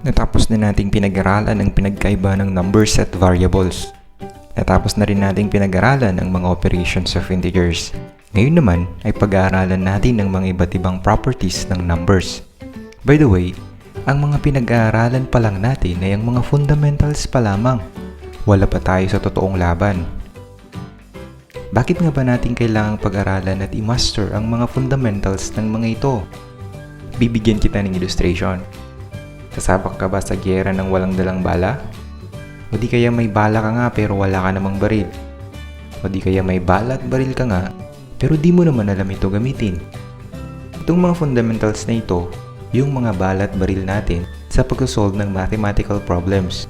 Natapos na nating pinag-aralan ang pinagkaiba ng numbers at variables. Natapos na rin nating pinag-aralan ang mga operations of integers. Ngayon naman ay pag-aaralan natin ang mga iba't ibang properties ng numbers. By the way, ang mga pinag-aaralan pa lang natin ay ang mga fundamentals pa lamang. Wala pa tayo sa totoong laban. Bakit nga ba natin kailangang pag-aralan at i-master ang mga fundamentals ng mga ito? Bibigyan kita ng illustration. Sasabak ka ba sa gyera ng walang dalang bala? O di kaya may bala ka nga pero wala ka namang baril? O di kaya may bala at baril ka nga pero di mo naman alam ito gamitin? Itong mga fundamentals na ito, yung mga bala at baril natin sa pag-solve ng mathematical problems.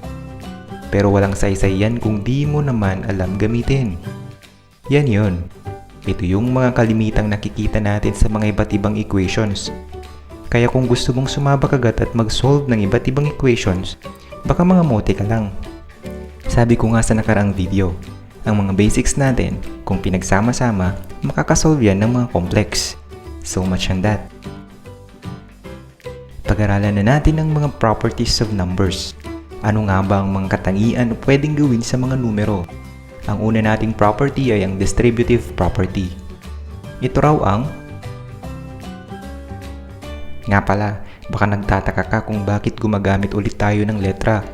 Pero walang saysay yan kung di mo naman alam gamitin. Yan yun. Ito yung mga kalimitang nakikita natin sa mga iba't ibang equations. Kaya kung gusto mong sumabak agad at mag-solve ng iba't ibang equations, baka mga mote ka lang. Sabi ko nga sa nakaraang video, ang mga basics natin, kung pinagsama-sama, makakasolve yan ng mga complex. So much on that. Pag-aralan na natin ang mga properties of numbers. Ano nga ba ang mga katangian o pwedeng gawin sa mga numero? Ang una nating property ay ang distributive property. Ito raw ang... Nga pala, baka nagtataka ka kung bakit gumagamit ulit tayo ng letra.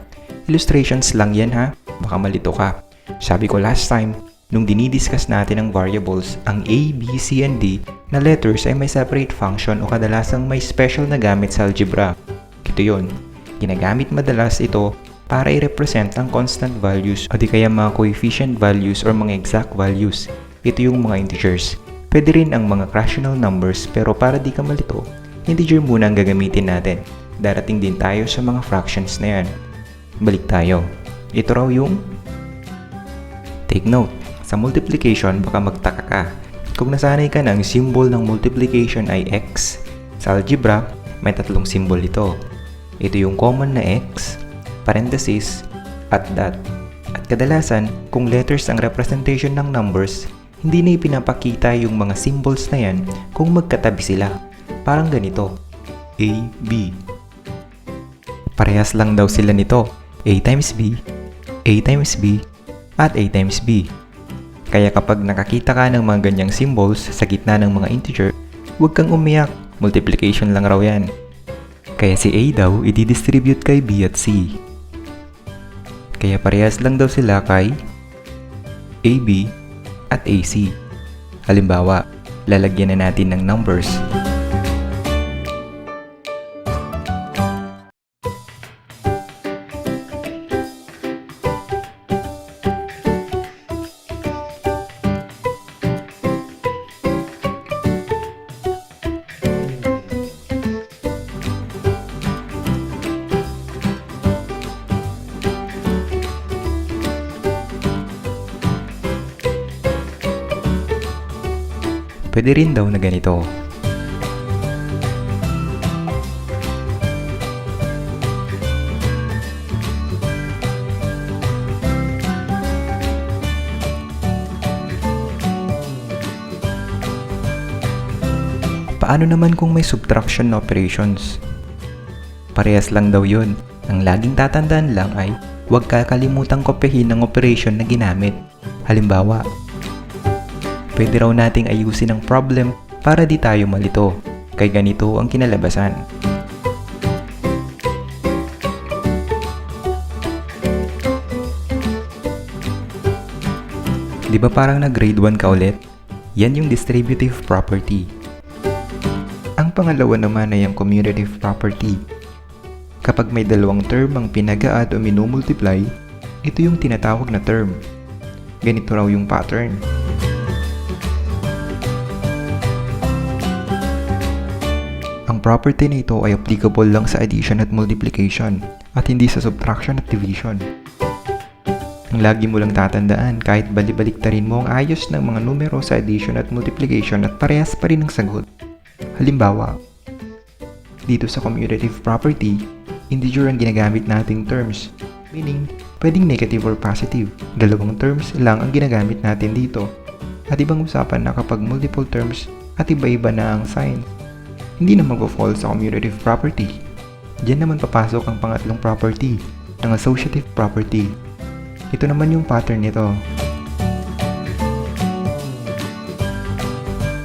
Illustrations lang yan ha, baka malito ka. Sabi ko last time, nung dinidiscuss natin ang variables, ang A, B, C, and D na letters ay may separate function o kadalasang may special na gamit sa algebra. Ito yun, ginagamit madalas ito para i-represent ang constant values o di kaya mga coefficient values or mga exact values. Ito yung mga integers. Pwede rin ang mga rational numbers pero para di ka malito, integer muna ang gagamitin natin. Darating din tayo sa mga fractions na yan. Balik tayo. Ito raw yung... Take note, sa multiplication baka magtaka ka. Kung nasanay ka na ang symbol ng multiplication ay x, sa algebra may tatlong symbol ito. Ito yung common na x, parenthesis, at dot. At kadalasan, kung letters ang representation ng numbers, hindi na ipinapakita yung mga symbols na yan kung magkatabi sila. Parang ganito, A, B. Parehas lang daw sila nito, A times B, A times B, at A times B. Kaya kapag nakakita ka ng mga ganyang symbols sa gitna ng mga integer, huwag kang umiyak, multiplication lang raw yan. Kaya si A daw i-distribute kay B at C. Kaya parehas lang daw sila kay AB at AC. Halimbawa, lalagyan na natin ng numbers. Pwede rin daw na ganito. Paano naman kung may subtraction operations? Parehas lang daw yun. Ang laging tatandaan lang ay huwag kakalimutang kopyahin ang operation na ginamit. Halimbawa, pwede raw nating ayusin ang problem para di tayo malito. Kay ganito ang kinalabasan. Di ba parang nag-grade 1 ka ulit? Yan yung distributive property. Ang pangalawa naman ay ang commutative property. Kapag may dalawang term ang pinag-a-add o minumultiply, ito yung tinatawag na term. Ganito raw yung pattern. Ang property na ito ay applicable lang sa addition at multiplication at hindi sa subtraction at division. Ang lagi mo lang tatandaan kahit bali-baliktarin mo ang ayos ng mga numero sa addition at multiplication at parehas pa rin ang sagot. Halimbawa, dito sa commutative property, integer ang ginagamit nating terms, meaning pwedeng negative or positive. Dalawang terms lang ang ginagamit natin dito. At ibang usapan na kapag multiple terms at iba-iba na ang sign, hindi na mag-fall sa commutative property. Diyan naman papasok ang pangatlong property, ang associative property. Ito naman yung pattern nito.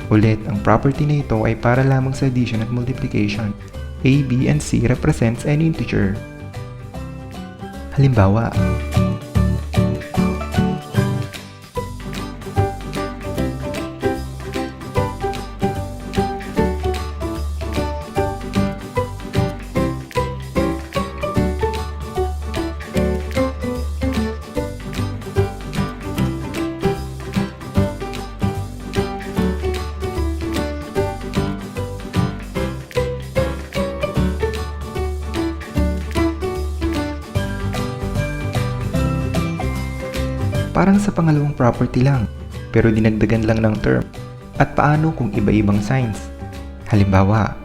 Ulit, ang property na ito ay para lamang sa addition at multiplication. A, B, and C represents any integer. Halimbawa, parang sa pangalawang property lang, pero dinagdagan lang ng term. At paano kung iba-ibang signs? Halimbawa,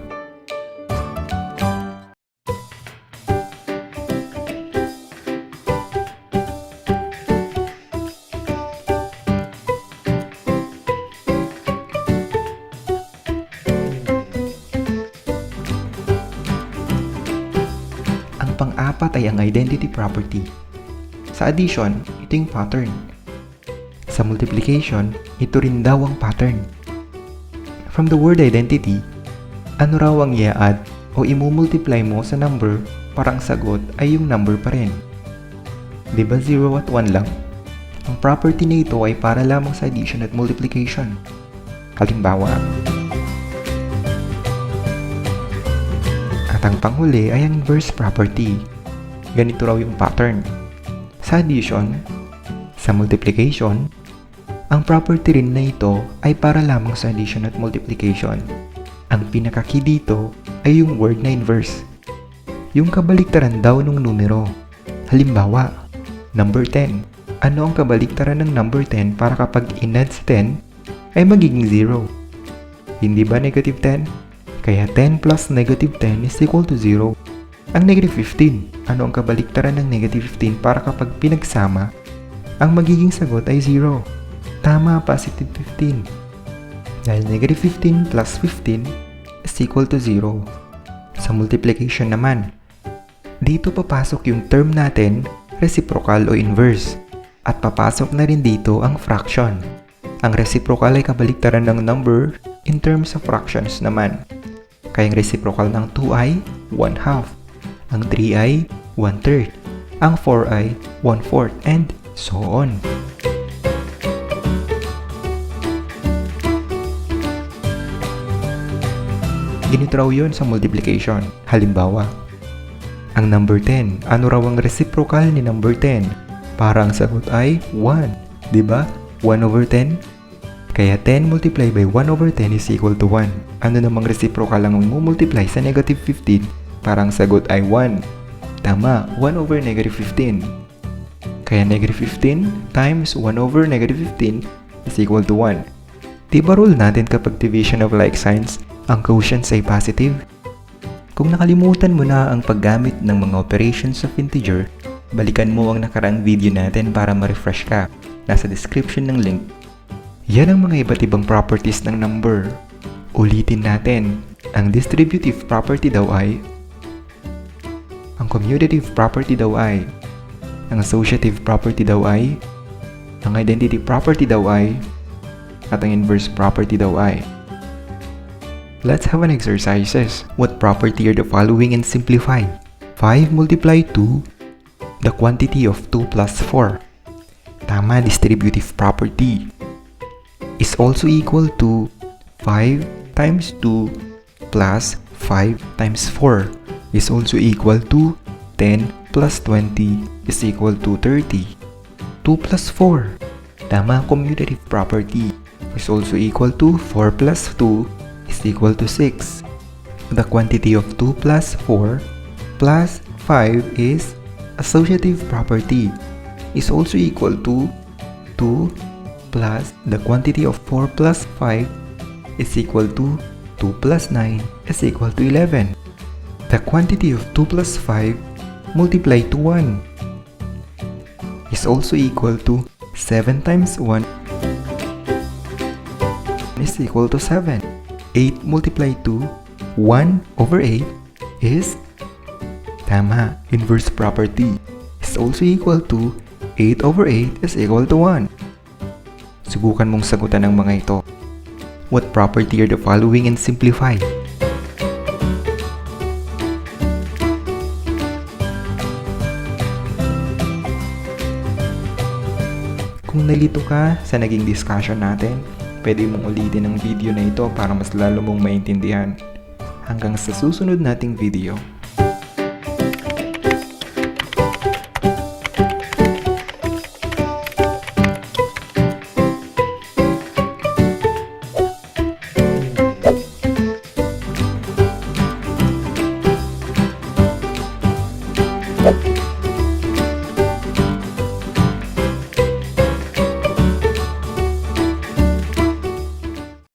ang pang-apat ay ang identity property. Sa addition, ito yung pattern. Sa multiplication, ito rin daw ang pattern. From the word identity, ano raw ang i-add o imumultiply mo sa number para ang sagot ay yung number pa rin. Diba 0 at 1 lang? Ang property na ito ay para lamang sa addition at multiplication. Halimbawa, at ang panghuli ay ang inverse property. Ganito raw yung pattern. Sa addition, sa multiplication, ang property rin na ito ay para lamang sa addition at multiplication. Ang pinaka-key dito ay yung word na inverse. Yung kabaliktaran daw ng numero. Halimbawa, number 10. Ano ang kabaliktaran ng number 10 para kapag in-add sa 10 ay magiging 0? Hindi ba negative 10? Kaya 10 plus negative 10 is equal to 0. Ang negative 15. Ano ang kabaliktaran ng negative 15 para kapag pinagsama, ang magiging sagot ay 0. Tama, positive 15. Dahil negative 15 plus 15 is equal to 0. Sa multiplication naman, dito papasok yung term natin, reciprocal o inverse. At papasok na rin dito ang fraction. Ang reciprocal ay kabaliktaran ng number in terms of fractions naman. Kaya ang reciprocal ng 2 ay 1/2. Ang 3 ay 1/3, ang 4 ay 1/4, and so on. Ganito raw yun sa multiplication. Halimbawa, ang number 10, ano raw ang reciprocal ni number 10? Para ang sagot ay 1, diba? 1/10? Kaya 10 multiplied by 1/10 is equal to 1. Ano namang reciprocal ang multiply sa negative 15? Parang sagot ay 1. Tama, 1/negative 15. Kaya negative 15 times 1/negative 15 is equal to 1. Diba rule natin kapag division of like signs, ang quotients ay positive? Kung nakalimutan mo na ang paggamit ng mga operations of integer, balikan mo ang nakaraang video natin para ma-refresh ka. Nasa description ng link. Yan ang mga iba't ibang properties ng number. Ulitin natin, ang distributive property daw ay, ang commutative property daw ay, ang associative property daw ay, ang identity property daw ay, at ang inverse property daw ay. Let's have an exercises. What property are the following and simplify? 5 multiply 2, the quantity of 2 plus 4. Tama, distributive property. Is also equal to 5 times 2 plus 5 times 4. Is also equal to 10 plus 20 is equal to 30. 2 plus 4. Tama, commutative property. Is also equal to 4 plus 2 is equal to 6. The quantity of 2 plus 4 plus 5 is associative property. Is also equal to 2 plus the quantity of 4 plus 5 is equal to 2 plus 9 is equal to 11. The quantity of 2 plus 5 multiplied to 1 is also equal to 7 times 1 is equal to 7. 8 multiplied to 1/8 is Tama, inverse property is also equal to 8 over 8 is equal to 1. Subukan mong sagutan ang mga ito. What property are the following and simplify? Kung nalito ka sa naging discussion natin, pwede mong ulitin ang video na ito para mas lalo mong maintindihan. Hanggang sa susunod nating video.